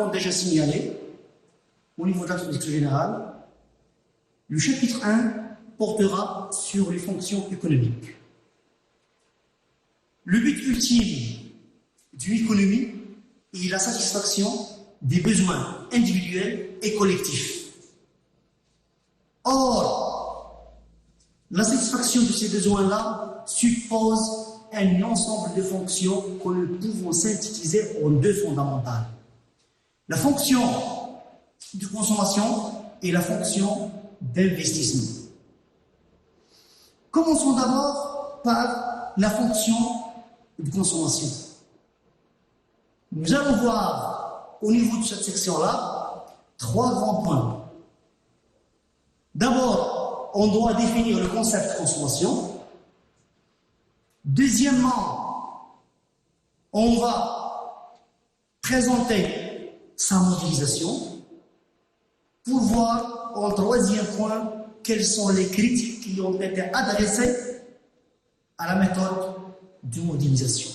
l'avons déjà signalé au niveau de l'introduction générale, le chapitre 1 portera sur les fonctions économiques. Le but ultime d'une économie est la satisfaction des besoins individuels et collectifs. Or, la satisfaction de ces besoins-là suppose un ensemble de fonctions que nous pouvons synthétiser en deux fondamentales. La fonction de consommation et la fonction d'investissement. Commençons d'abord par la fonction de consommation. Nous allons voir au niveau de cette section-là 3 grands points. D'abord, on doit définir le concept de consommation. Deuxièmement, on va présenter sa modélisation pour voir en troisième point quelles sont les critiques qui ont été adressées à la méthode de modélisation.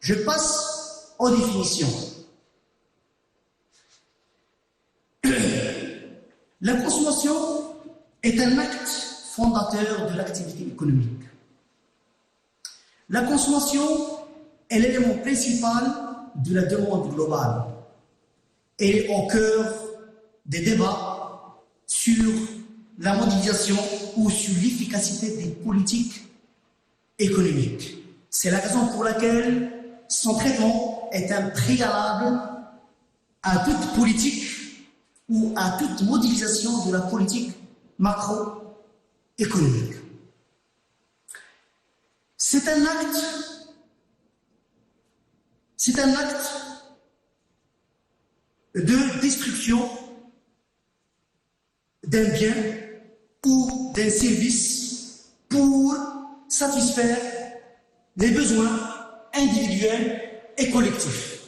Je passe aux définitions. La consommation est un acte fondateur de l'activité économique. La consommation est l'élément principal de la demande globale. Elle est au cœur des débats sur la modélisation ou sur l'efficacité des politiques économiques. C'est la raison pour laquelle son traitement est un préalable à toute politique ou à toute modélisation de la politique macroéconomique. C'est un acte de destruction d'un bien ou d'un service pour satisfaire les besoins individuels et collectifs.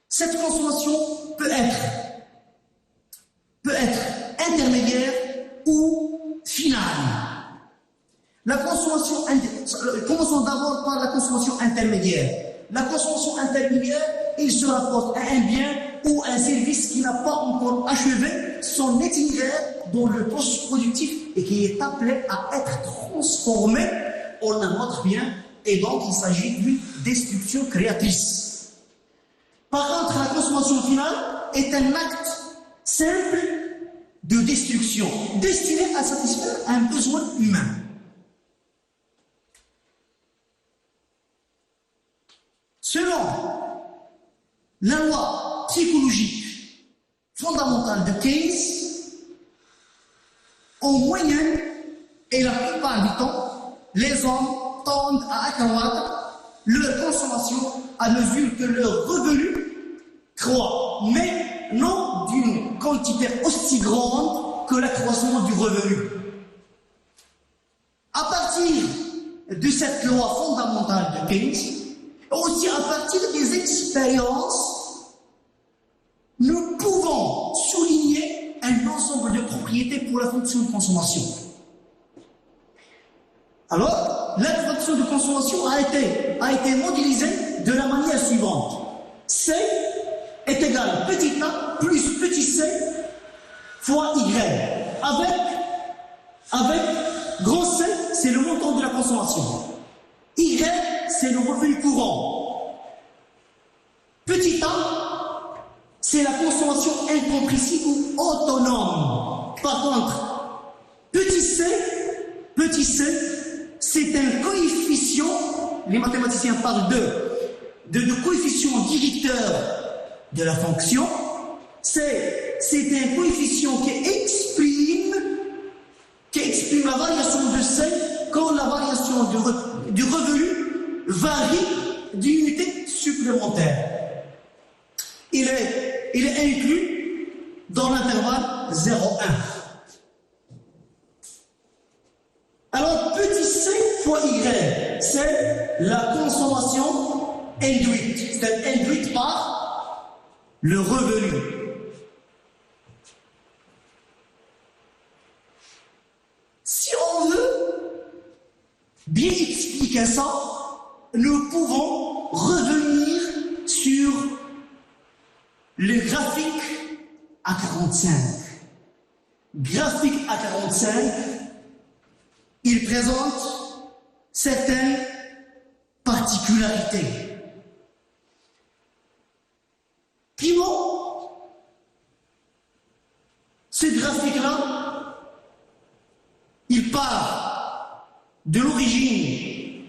Cette consommation peut être intermédiaire ou finale. Commençons d'abord par la consommation intermédiaire. La consommation intermédiaire, il se rapporte à un bien ou un service qui n'a pas encore achevé son itinéraire dans le processus productif et qui est appelé à être transformé en un autre bien, et donc il s'agit d'une destruction créatrice. Par contre, la consommation finale est un acte simple de destruction destiné à satisfaire un besoin humain. Selon la loi psychologique fondamentale de Keynes, en moyenne, et la plupart du temps, les hommes tendent à accroître leur consommation à mesure que leur revenu croît, mais non d'une quantité aussi grande que l'accroissement du revenu. À partir de cette loi fondamentale de Keynes, aussi à partir des expériences, nous pouvons souligner un ensemble de propriétés pour la fonction de consommation. Alors, la fonction de consommation a été modélisée de la manière suivante. C est égal petit a plus petit c fois y. Avec grand C, c'est le montant de la consommation. Y, c'est le revenu courant. Petit a, c'est la consommation incompressible ou autonome. Par contre, petit c, c'est un coefficient, les mathématiciens parlent de coefficient directeur de la fonction. C'est un coefficient qui exprime la variation de C quand la variation du revenu varie d'une unité supplémentaire. Il est inclus dans l'intervalle 0,1. Alors, petit c fois y, c'est la consommation induite. C'est induite par le revenu. Si on veut bien expliquer ça, nous pouvons revenir sur le graphique à 45. Graphique à 45, il présente certaines particularités. Primo, ce graphique-là, il part de l'origine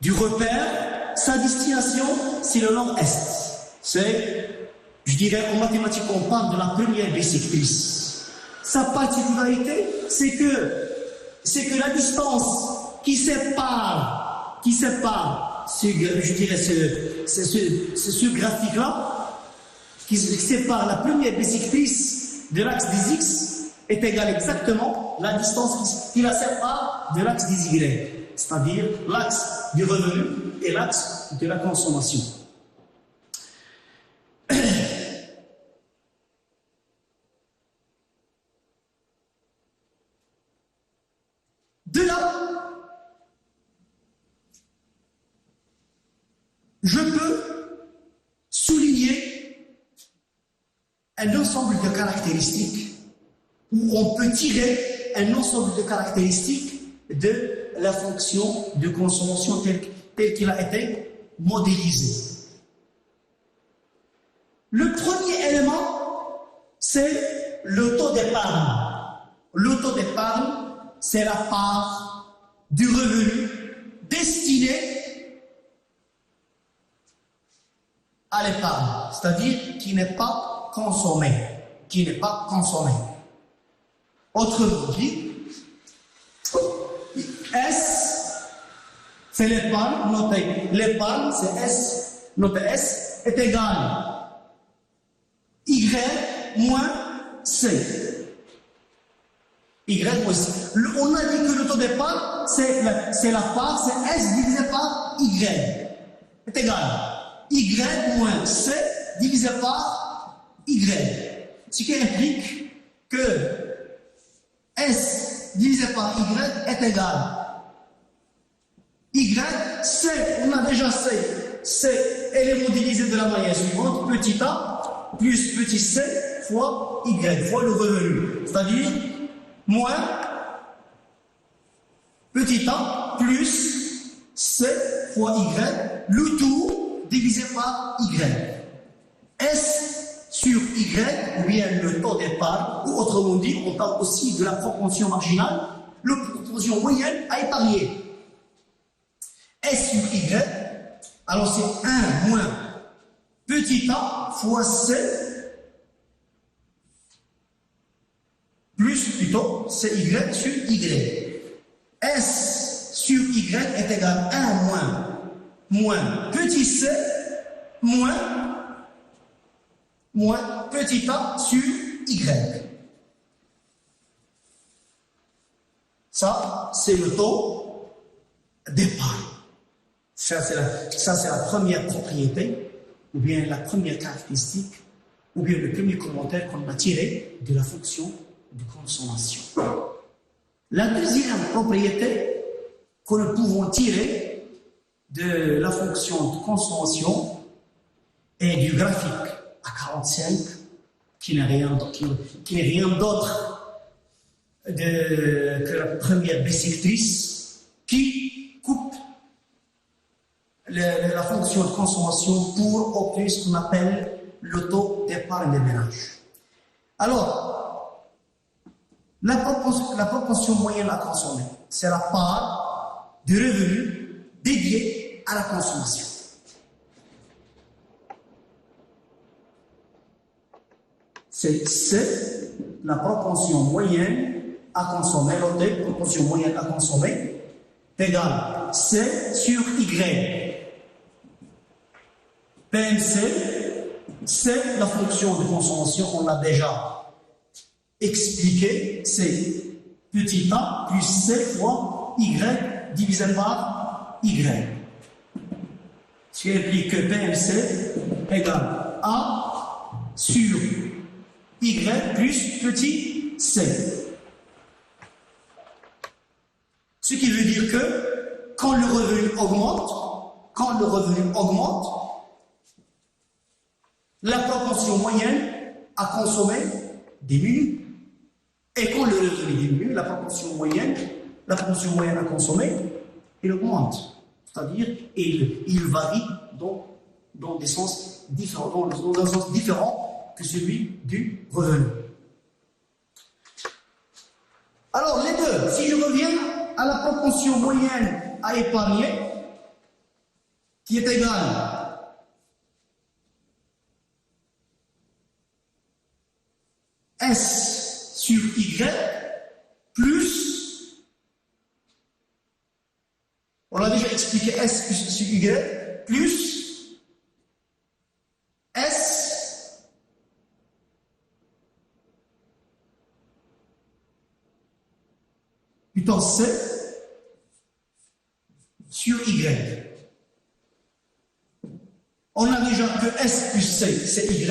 du repère, sa destination, c'est le nord-est. C'est, je dirais, en mathématiques, on parle de la première bissectrice. Sa particularité, c'est que la distance qui sépare, je dirais, ce graphique-là, qui sépare la première bissectrice de l'axe des X, est égale exactement à la distance qui la sépare de l'axe des Y, c'est-à-dire l'axe du revenu et l'axe de la consommation. De là, je peux souligner un ensemble de caractéristiques où on peut tirer un ensemble de caractéristiques de la fonction de consommation telle qu'il a été modélisé. Le premier élément, c'est le taux d'épargne. Le taux d'épargne, c'est la part du revenu destinée à l'épargne, c'est-à-dire qui n'est pas consommé. Autrement dit, S, c'est l'épargne, notez, l'épargne, c'est S, notez S, est égal Y moins C. Y moins C. On a dit que le taux d'épargne, c'est la part, c'est S divisé par Y. Est égal Y moins C divisé par Y. Ce qui implique que S divisé par Y est égal Y, C, on a déjà C. C, elle est modélisée de la manière suivante, petit a plus petit c fois Y, fois le revenu. C'est-à-dire, moins petit a plus c fois Y, le tout divisé par Y. S sur Y, ou bien le taux d'épargne, ou autrement dit, on parle aussi de la proportion marginale, la proportion moyenne à épargner. S sur Y, alors c'est 1 moins petit a fois C, plus plutôt CY sur Y. S sur Y est égal à 1 moins petit c moins petit a sur Y. Ça, c'est le taux d'épargne. Ça, c'est la première propriété, ou bien la première caractéristique, ou bien le premier commentaire qu'on a tiré de la fonction de consommation. La deuxième propriété que nous pouvons tirer de la fonction de consommation est du graphique à 45, qui n'est rien d'autre que la première bissectrice qui coupe la fonction de consommation pour obtenir ce qu'on appelle le taux d'épargne des ménages. Alors, la proportion moyenne à consommer, c'est la part du revenu dédié à la consommation. C'est la proportion moyenne à consommer, notez, proportion moyenne à consommer, égale C sur Y. PMC, c'est la fonction de consommation, on l'a déjà expliqué, c'est petit a plus C fois Y divisé par Y. Ce qui implique que PMC égale A sur Y plus petit c. Ce qui veut dire que quand le revenu augmente, la proportion moyenne à consommer diminue. Et quand le revenu diminue, la proportion moyenne à consommer, elle augmente. C'est-à-dire, il varie dans des sens différents, dans un sens différent que celui du revenu. Alors, les deux, si je reviens à la proportion moyenne à épargner, qui est égale S sur Y plus, on l'a déjà expliqué, S plus sur Y plus S plutôt C sur Y. On a déjà que S plus C, c'est Y.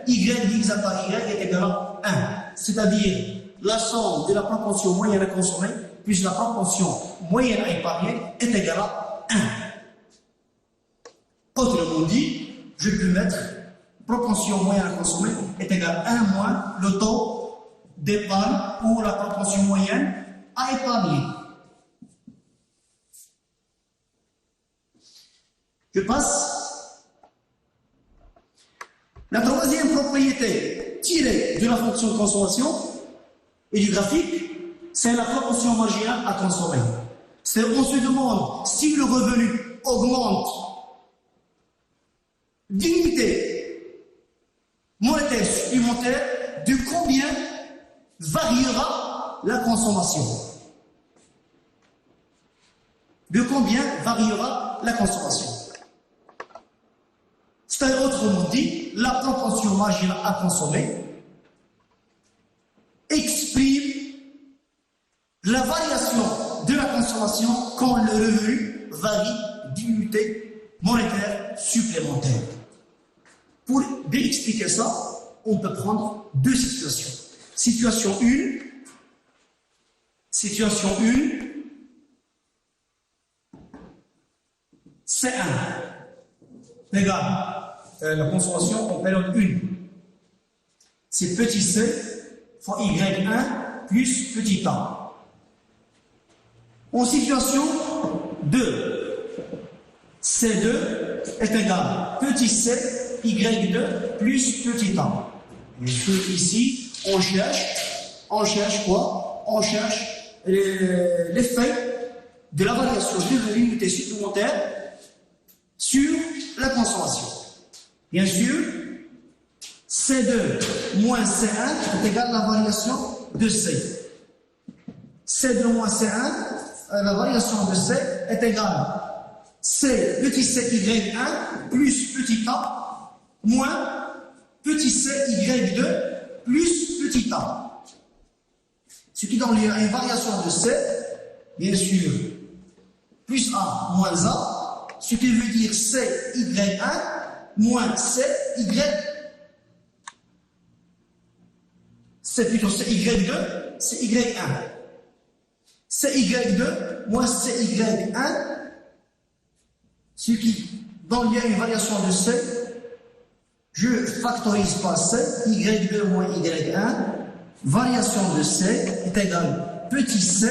Y divisé par Y est égal à 1. C'est-à-dire, la somme de la proportion moyenne à consommer plus la proportion moyenne à épargner est égale à 1. Autrement dit, je peux mettre proportion moyenne à consommer est égale à 1 moins le taux d'épargne pour la proportion moyenne à épargner. Je passe. La troisième propriété tirée de la fonction de consommation et du graphique, c'est la proportion marginale à consommer. On se demande si le revenu augmente d'unité monétaire supplémentaire, de combien variera la consommation. De combien variera la consommation. C'est-à-dire, autrement dit, la proportion marginale à consommer exprime la variation de la consommation quand le revenu varie d'unité monétaire supplémentaire. Pour bien expliquer ça, on peut prendre deux situations. Situation 1, C1 égale la consommation en période 1. C'est petit c fois y1 plus petit a. En situation 2, C2 est égal petit c y2 plus petit a. Et ici, on cherche quoi? On cherche l'effet de la variation de l'unité supplémentaire sur la consommation. Bien sûr, C2 moins C1 est égal à la variation de C. C2 moins C1, la variation de C est égale à C petit c y1 plus petit a moins petit c y2 plus petit a. Ce qui donne lieu à une variation de C, bien sûr, plus A moins A, ce qui veut dire C y1 moins C y. C'est plutôt C y2, C y1. C y2 moins C y1, ce qui donne lieu à une variation de C. Je factorise par C, y2 moins y1, variation de C est égale petit c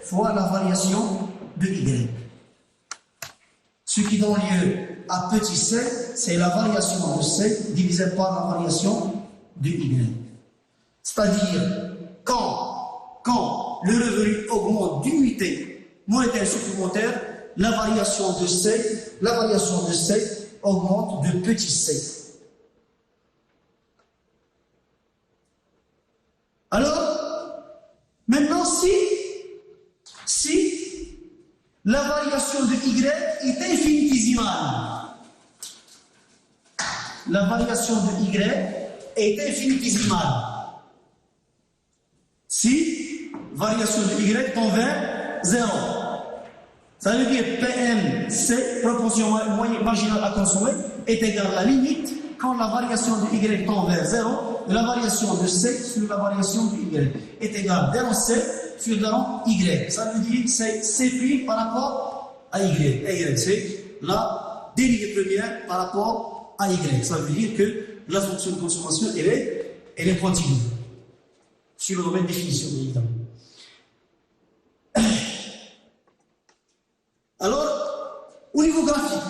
fois la variation de y. Ce qui donne lieu à petit c, c'est la variation de c divisée par la variation de y. C'est-à-dire, quand le revenu augmente d'unité monétaire supplémentaire, la variation de c augmente de petit c. Alors, maintenant, si la variation de y est infinitésimale, la variation de y est infinitésimale. Si variation de y tend vers 0, ça veut dire PMC, proportion marginale à consommer, est égale à la limite quand la variation de y tend vers 0, la variation de c sur la variation de y est égale à 0c sur 0 y. Ça veut dire c'est c' par rapport à y. Y, c'est la dérivée première par rapport à y. Ça veut dire que la fonction de consommation, elle est pointillée. Sur le domaine de définition, évidemment. Alors, au niveau graphique,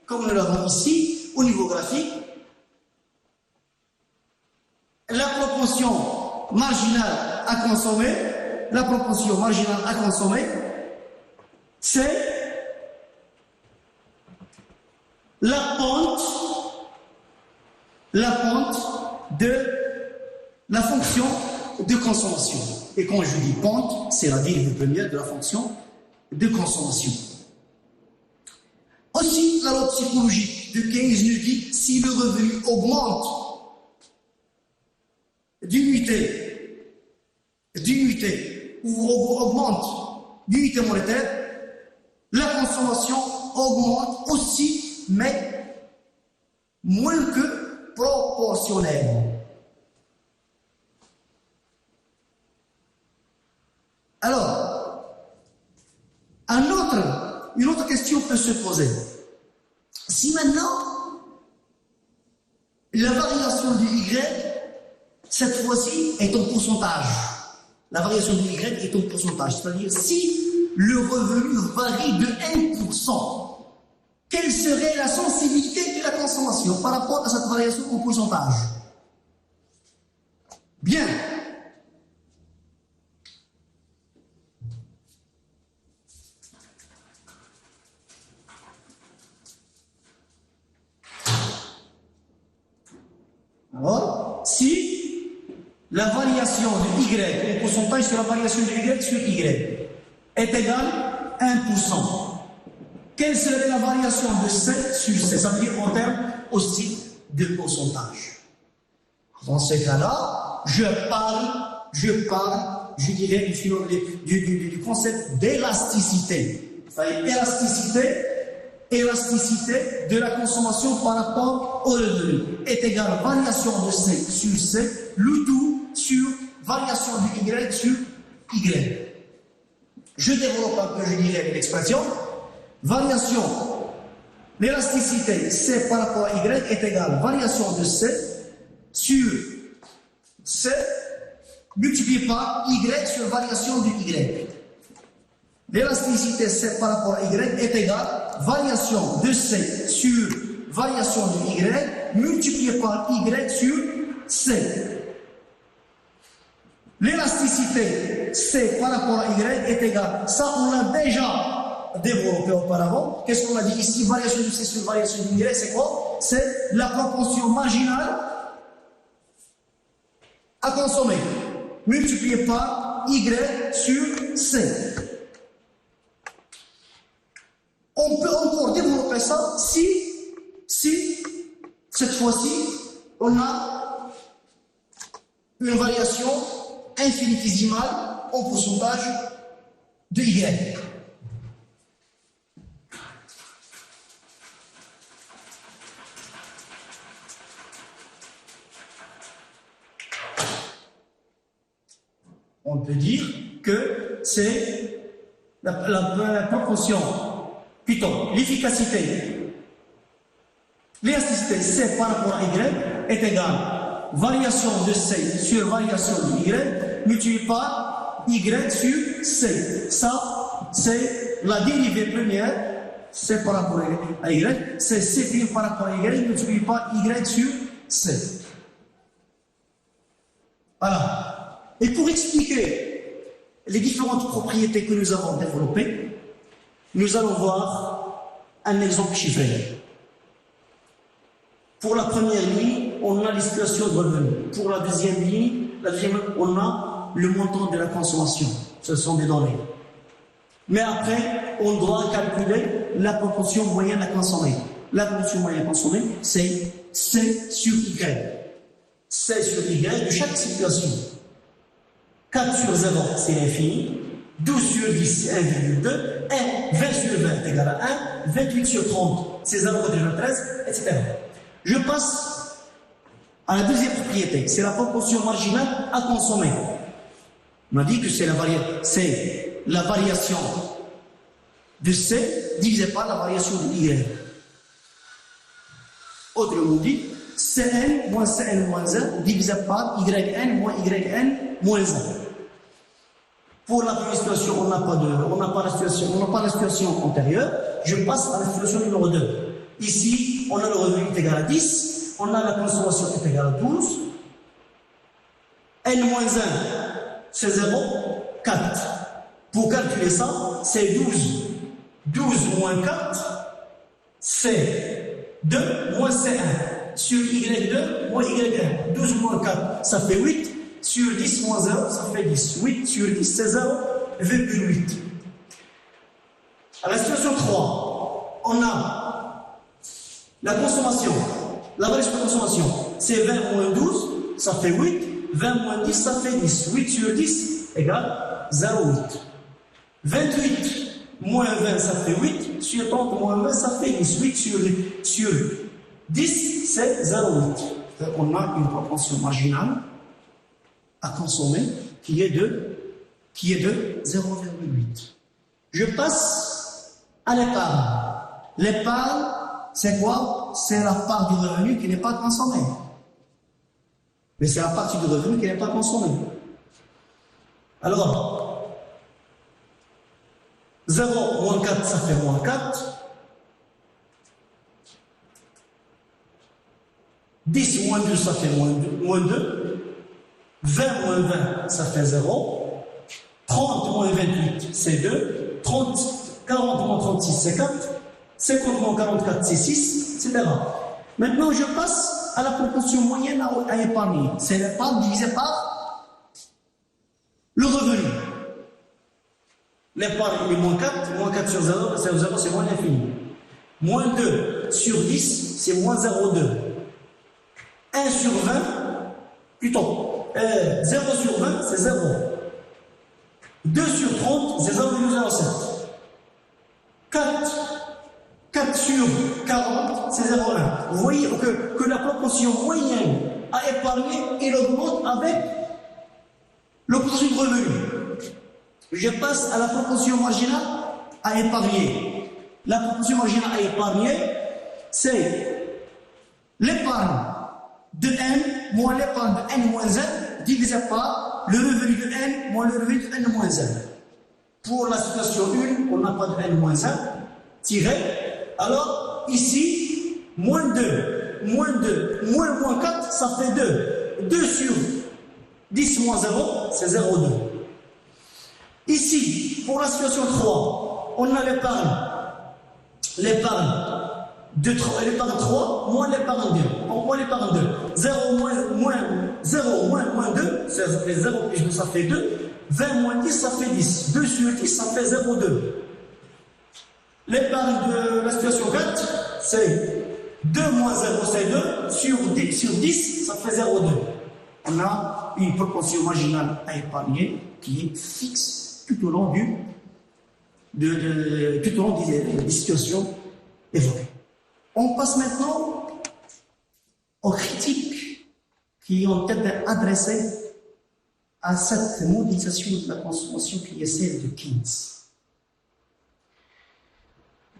comme nous l'avons ici, au niveau graphique, la proportion marginale à consommer, c'est la pente de la fonction de consommation. Et quand je dis pente, c'est la dérive première de la fonction de consommation. Aussi, la loi psychologique de Keynes nous dit si le revenu augmente d'unité ou augmente d'unité monétaire, la consommation augmente aussi, mais moins que proportionnellement. Alors, une autre question peut se poser. Si maintenant, la variation du Y, cette fois-ci, est en pourcentage. La variation du Y est en pourcentage. C'est-à-dire, si le revenu varie de 1%, quelle serait la sensibilité de la consommation par rapport à cette variation en pourcentage? Bien. Alors, si la variation de Y, le pourcentage sur la variation de Y sur Y, est égale à 1%, quelle serait la variation de C sur C? Ça veut dire en termes aussi de pourcentage. Dans ce cas-là, je dirais, du concept d'élasticité. C'est-à-dire élasticité de la consommation par rapport au revenu est égale variation de C sur C, le tout sur variation de Y sur Y. Je développe un peu, je dirais, l'expression. Variation, l'élasticité C par rapport à Y est égale variation de C sur C multiplié par Y sur variation de Y. L'élasticité C par rapport à Y est égale variation de C sur variation de Y multiplié par Y sur C. L'élasticité C par rapport à Y est égale, ça on l'a déjà développé auparavant. Qu'est-ce qu'on a dit ici? Variation de C sur variation de Y, c'est quoi? C'est la proportion marginale à consommer multiplié par Y sur C. On peut encore développer ça si cette fois-ci, on a une variation infinitésimale en pourcentage de Y. On peut dire que c'est la proportion, plutôt l'efficacité, l'élasticité C par rapport à Y est égale variation de C sur variation de Y multiplié par Y sur C. Ça, c'est la dérivée première, C par rapport à Y, c'est C' par rapport à Y multiplié par Y sur C. Voilà. Et pour expliquer les différentes propriétés que nous avons développées, nous allons voir un exemple chiffré. Pour la première ligne, on a les situations de revenus. Pour la deuxième ligne, on a le montant de la consommation. Ce sont des données. Mais après, on doit calculer la proportion moyenne à consommer. La proportion moyenne à consommer, c'est C sur Y. C sur Y de chaque situation. 4 sur 0, c'est l'infini. 12 sur 10, c'est 1,2. 20 sur 20 est égal à 1. 28 sur 30, c'est 0,13, etc. Je passe à la deuxième propriété, c'est la proportion marginale à consommer. On a dit que c'est la variation de C divisée par la variation de Y. Autrement dit, Cn moins Cn moins 1 divisé par Yn moins Yn moins 1. Pour la première situation, on n'a pas la situation antérieure. Je passe à la situation numéro 2. Ici, on a le revenu qui est égal à 10, on a la consommation qui est égale à 12. N moins 1, c'est 0, 4. Pour calculer ça, c'est 12. 12 moins 4, c'est 2 moins C1. Sur Y2 moins Y1. 12 moins 4, ça fait 8. Sur 10 moins 0, ça fait 10. 8 sur 10, c'est 0,8. À la situation 3, on a la consommation. La variation de consommation, c'est 20 moins 12, ça fait 8. 20 moins 10, ça fait 10. 8 sur 10 égale 0,8. 28 moins 20, ça fait 8. Sur 30 moins 20, ça fait 10. 8 sur 10, c'est 0,8. On a une proportion marginale à consommer qui est de 0,8. Je passe à l'épargne. L'épargne, c'est quoi? C'est la part du revenu qui n'est pas consommée. Mais c'est la partie du revenu qui n'est pas consommée. Alors, 0 moins 4, ça fait moins 4. 10 moins 2, ça fait moins 2. 20 moins 20, ça fait 0. 30 moins 28, c'est 2. 40 moins 36, c'est 4. 50 moins 44, c'est 6, etc. Maintenant, je passe à la proportion moyenne à épargner. C'est l'épargne divisé par le revenu. L'épargne est moins 4 sur 0, c'est moins l'infini. Moins 2 sur 10, c'est moins 0,2. 1 sur 20, plutôt, 0 sur 20, c'est 0. 2 sur 30, c'est 0,07. 4 sur 40, c'est 0,1. Vous voyez que la proportion moyenne à épargner, elle augmente avec le pourcentage de revenu. Je passe à la proportion marginale à épargner. La proportion marginale à épargner, c'est l'épargne de N moins l'épargne de N moins 1 divisé par le revenu de N moins le revenu de N moins 1. Pour la situation 1, on n'a pas de N moins 1, tiré. Alors, ici, moins 2, moins 4, ça fait 2. 2 sur 10 moins 0, c'est 0,2. Ici, pour la situation 3, on a l'épargne de 3 moins l'épargne 2. Moins l'épargne 2. 0 moins 2, ça fait 0 plus 2, ça fait 2. 20 moins 10, ça fait 10. 2 sur 10, ça fait 0,2. L'épargne de la situation 4, c'est 2 moins 0, c'est 2. Sur 10, ça fait 0,2. On a une proportion marginale à épargner qui est fixe tout au long des situations évoquées. On passe maintenant aux critiques qui ont été adressées à cette modélisation de la consommation qui est celle de Keynes.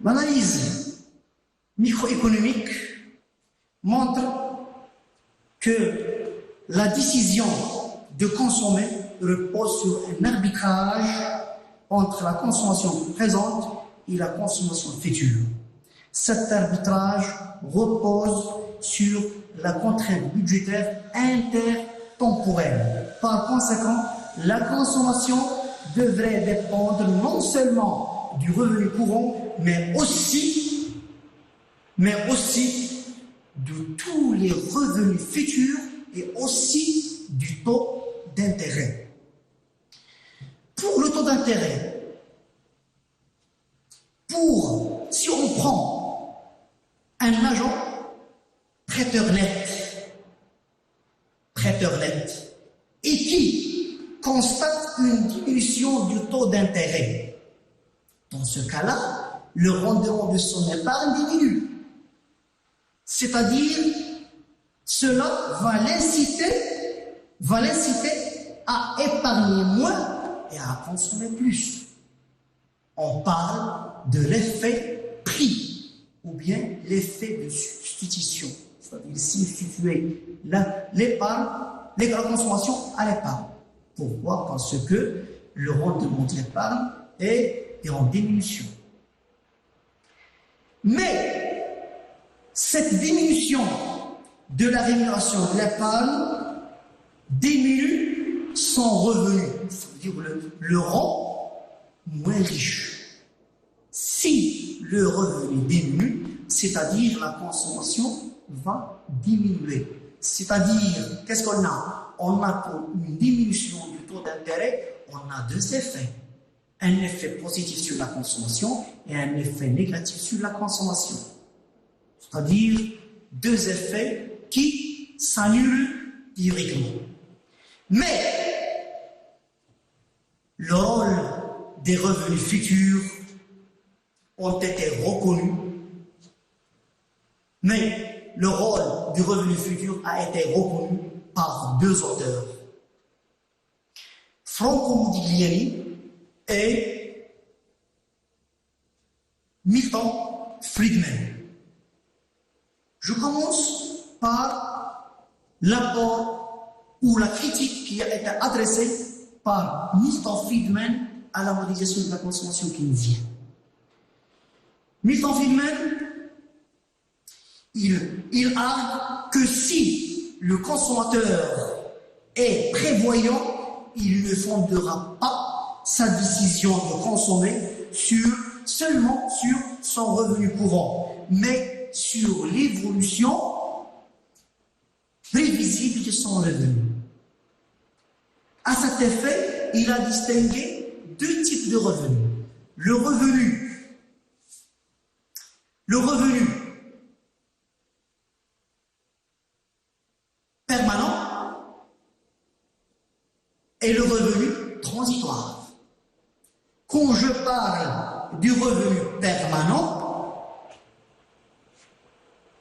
L'analyse microéconomique montre que la décision de consommer repose sur un arbitrage entre la consommation présente et la consommation future. Cet arbitrage repose sur la contrainte budgétaire intertemporelle. Par conséquent, la consommation devrait dépendre non seulement du revenu courant, mais aussi de tous les revenus futurs et aussi du taux d'intérêt. Pour le taux d'intérêt, si on prend un agent prêteur net, et qui constate une diminution du taux d'intérêt, dans ce cas-là, le rendement de son épargne diminue. C'est-à-dire, cela va l'inciter à épargner moins et à consommer plus. On parle de l'effet prix ou bien l'effet de substitution. C'est-à-dire substituer l'épargne, la consommation à l'épargne. Pourquoi? Parce que le rendement de l'épargne est en diminution. Mais cette diminution de la rémunération de l'épargne diminue son revenu, c'est-à-dire le rend moins riche. Si le revenu diminue, c'est-à-dire la consommation va diminuer. C'est-à-dire, qu'est-ce qu'on a? On a pour une diminution du taux d'intérêt, on a deux effets. Un effet positif sur la consommation et un effet négatif sur la consommation. C'est-à-dire deux effets qui s'annulent directement. Mais le rôle des revenus futurs ont été reconnus, mais le rôle du revenu futur a été reconnu par deux auteurs, Franco Modigliani et Milton Friedman. Je commence par l'apport ou la critique qui a été adressée par Milton Friedman à la modélisation de la consommation keynésienne. Milton Friedman, il argue que si le consommateur est prévoyant, il ne fondera pas sa décision de consommer seulement sur son revenu courant, mais sur l'évolution prévisible de son revenu. À cet effet, il a distingué deux types de revenus. Le revenu permanent et le revenu transitoire. Quand je parle du revenu permanent,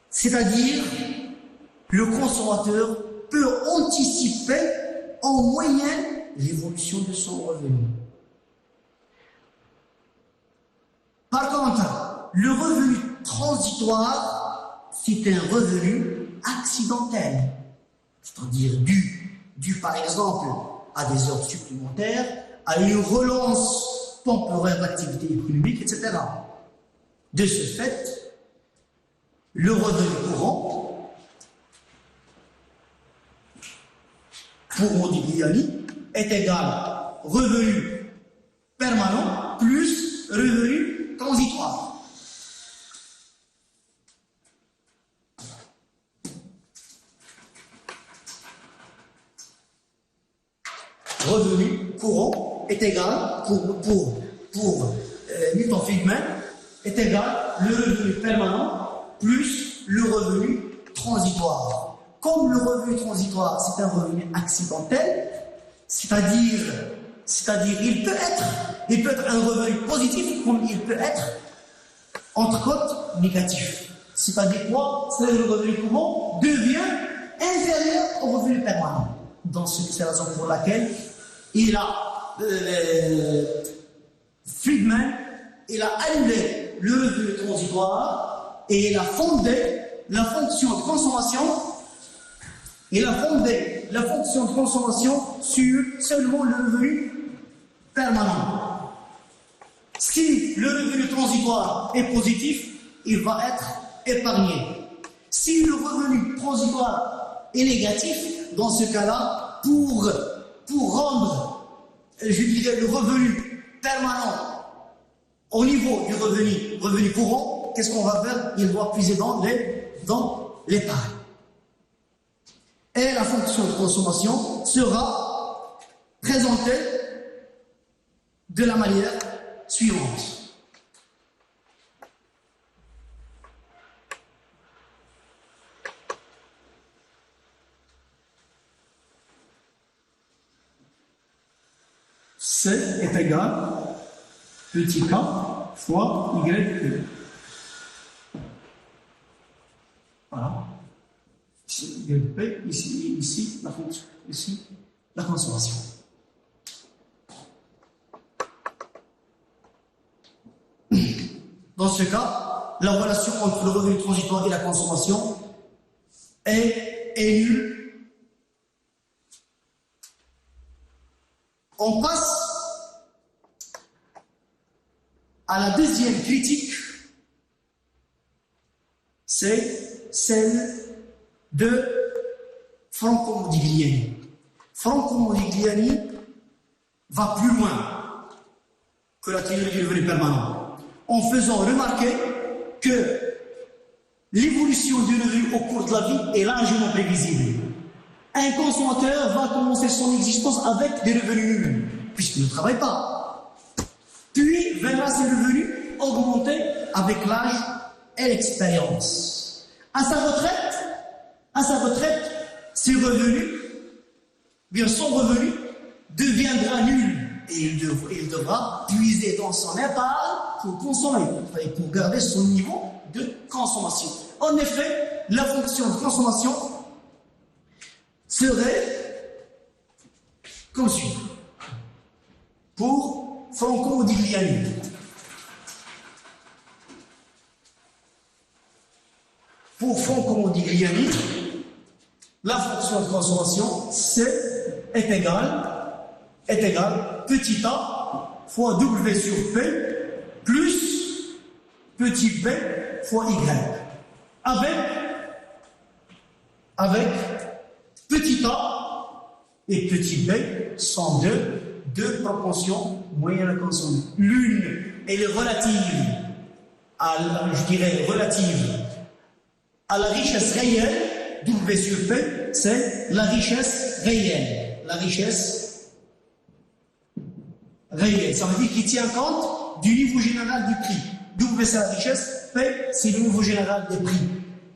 c'est-à-dire le consommateur peut anticiper en moyenne l'évolution de son revenu. Par contre, le revenu transitoire, c'est un revenu accidentel, c'est-à-dire dû par exemple à des heures supplémentaires, à une relance temporaire d'activité économique, etc. De ce fait, le revenu courant, pour Modigliani, est égal à revenu permanent plus revenu transitoire. Revenu courant est égal, pour Milton Friedman, est égal le revenu permanent plus le revenu transitoire. Comme le revenu transitoire, c'est un revenu accidentel, c'est-à-dire il peut être un revenu positif comme il peut être entre côtes négatif. C'est-à-dire quoi? C'est le revenu courant devient inférieur au revenu permanent. Donc c'est la raison pour laquelle Friedman, il a annulé le revenu transitoire et il a fondé la fonction de consommation. Il a fondé la fonction de consommation sur seulement le revenu permanent. Si le revenu transitoire est positif, il va être épargné. Si le revenu transitoire est négatif, dans ce cas-là, pour rendre, je dirais, le revenu permanent au niveau du revenu courant, qu'est-ce qu'on va faire? Il doit puiser dans l'épargne. Et la fonction de consommation sera présentée de la manière suivante. C est égal petit k fois YE. Voilà. Ici, YP, ici, la fonction, ici, la consommation. Dans ce cas, la relation entre le revenu transitoire et la consommation est nulle. On passe à la deuxième critique, c'est celle de Franco Modigliani. Franco Modigliani va plus loin que la théorie du revenu permanent, en faisant remarquer que l'évolution du revenu au cours de la vie est largement prévisible. Un consommateur va commencer son existence avec des revenus nuls, puisqu'il ne travaille pas. Puis verra ses revenus augmenter avec l'âge et l'expérience. À sa retraite, ses revenus, bien son revenu deviendra nul et il devra puiser dans son épargne pour consommer, pour garder son niveau de consommation. En effet, la fonction de consommation serait comme suit. Pour Franco Modigliani, la fonction de consommation est égale petit a fois W sur P plus petit b fois Y. Avec petit a et petit b sont deux proportions moyennes à consommer. L'une, elle est relative à la richesse réelle. W sur P, c'est la richesse réelle. La richesse réelle. Ça veut dire qu'il tient compte du niveau général du prix. W, c'est la richesse. P, c'est le niveau général des prix.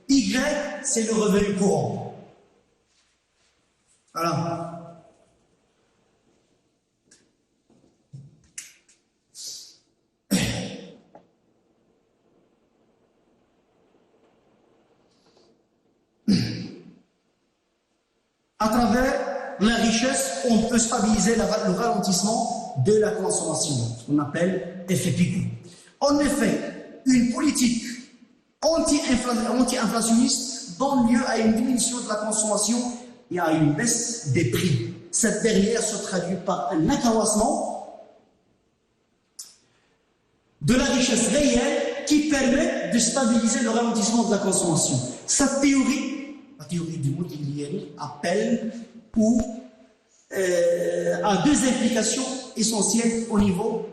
Y, c'est le revenu courant. Voilà. À travers la richesse, on peut stabiliser le ralentissement de la consommation, ce qu'on appelle effet Picot. En effet, une politique anti-inflationniste donne lieu à une diminution de la consommation et à une baisse des prix. Cette dernière se traduit par un accroissement de la richesse réelle qui permet de stabiliser le ralentissement de la consommation. Cette théorie, la théorie du Modigliani, appelle à deux implications essentielles au niveau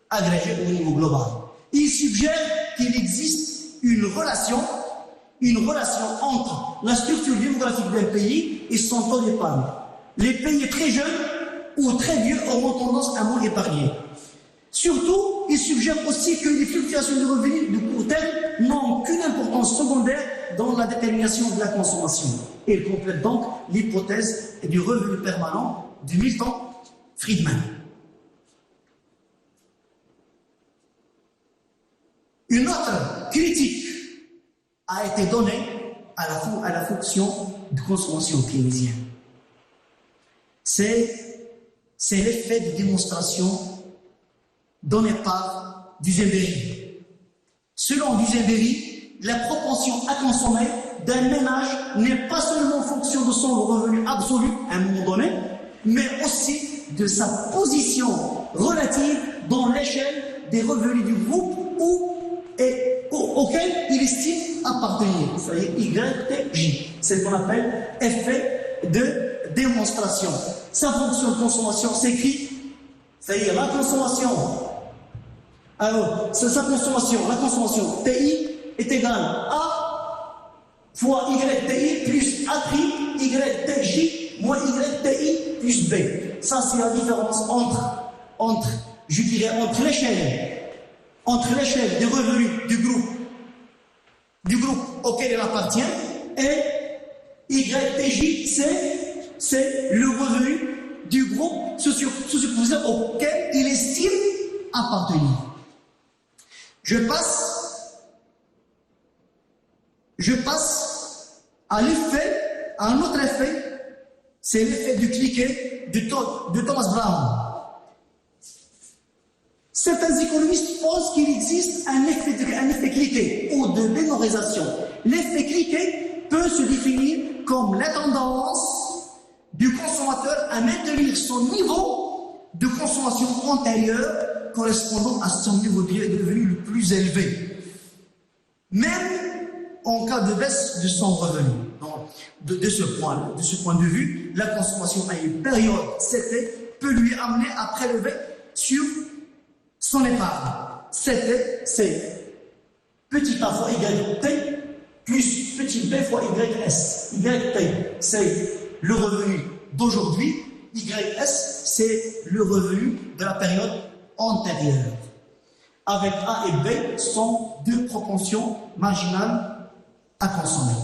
agrégé, au niveau global. Il suggère qu'il existe une relation entre la structure démographique d'un pays et son taux d'épargne. Les pays très jeunes ou très vieux auront tendance à moins épargner. Surtout, il suggère aussi que les fluctuations de revenus de court terme n'ont qu'une importance secondaire dans la détermination de la consommation. Et il complète donc l'hypothèse du revenu permanent de Milton Friedman. Une autre critique a été donnée à la fonction de consommation keynésienne. C'est l'effet de démonstration donné par Duesenberry. Selon Duesenberry, la propension à consommer d'un ménage n'est pas seulement en fonction de son revenu absolu à un moment donné, mais aussi de sa position relative dans l'échelle des revenus du groupe auquel il estime appartenir. C'est-à-dire YTJ. C'est ce qu'on appelle effet de démonstration. Sa fonction de consommation s'écrit, c'est-à-dire la consommation. Alors, sa consommation, la consommation TI est égale à fois YTI plus A' YTJ moins YTI plus B. Ça, c'est la différence entre l'échelle des revenus du groupe auquel elle appartient, et YTJ, c'est le revenu du groupe socio-composé auquel il estime appartenir. Je passe à un autre effet, c'est l'effet du cliquet de Thomas Brown. Certains économistes pensent qu'il existe un effet cliquet ou de mémorisation. L'effet cliquet peut se définir comme la tendance du consommateur à maintenir son niveau de consommation antérieur correspondant à son niveau de revenu le plus élevé, même en cas de baisse de son revenu. Donc, de ce point de vue, la consommation à une période CT peut lui amener à prélever sur son épargne. CT, c'est petit a fois YT plus petit b fois YS. YT, c'est le revenu d'aujourd'hui. YS, c'est le revenu de la période antérieure. Avec A et B sont deux proportions marginales à consommer.